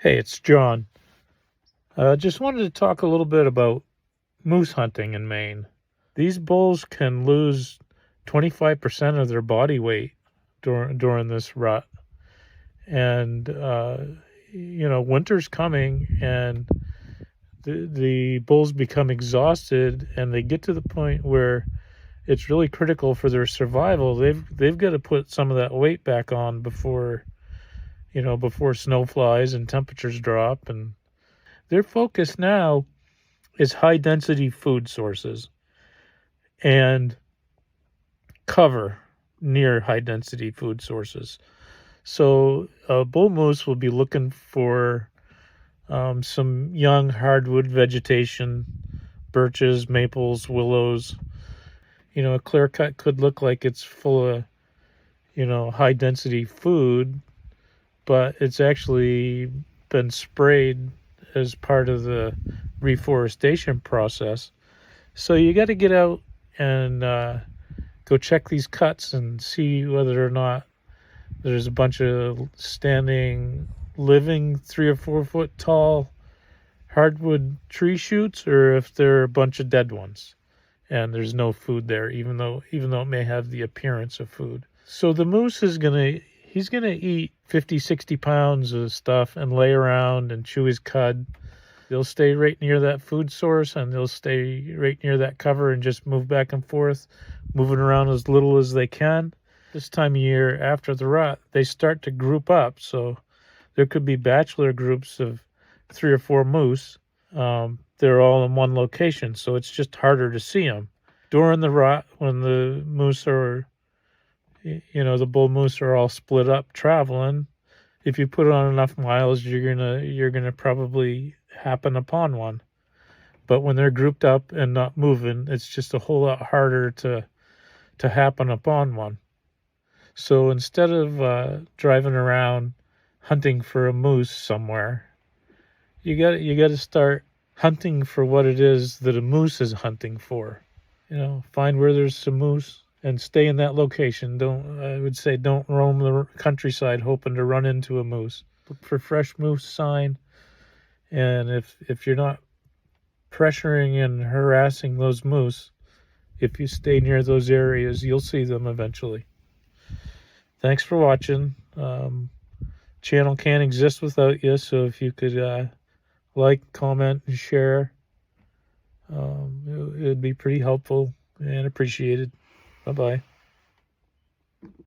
Hey, it's John. Just wanted to talk a little bit about moose hunting in Maine. These bulls can lose 25% of their body weight during this rut. And, winter's coming and the bulls become exhausted and they get to the point where it's really critical for their survival. They've got to put some of that weight back on before snow flies and temperatures drop. And their focus now is high density food sources and cover near high density food sources. So a bull moose will be looking for some young hardwood vegetation, birches, maples, willows. A clear cut could look like it's full of, high density food, but it's actually been sprayed as part of the reforestation process. So you got to get out and go check these cuts and see whether or not there's a bunch of standing, living 3 or 4 foot tall hardwood tree shoots, or if there are a bunch of dead ones and there's no food there, even though it may have the appearance of food. So the moose is he's gonna eat 50, 60 pounds of stuff and lay around and chew his cud. They'll stay right near that food source and they'll stay right near that cover and just move back and forth, moving around as little as they can. This time of year after the rut, they start to group up. So there could be bachelor groups of 3 or 4 moose. They're all in one location, so it's just harder to see them. During the rut, when the moose are, the bull moose are all split up traveling, if you put on enough miles, you're gonna probably happen upon one. But when they're grouped up and not moving, it's just a whole lot harder to happen upon one. So instead of driving around hunting for a moose somewhere, you got to start hunting for what it is that a moose is hunting for. Find where there's some moose and stay in that location. Don't roam the countryside hoping to run into a moose. Look for fresh moose sign. And if you're not pressuring and harassing those moose, if you stay near those areas, you'll see them eventually. Thanks for watching. Channel can't exist without you, so if you could like, comment, and share, it would be pretty helpful and appreciated. Bye-bye.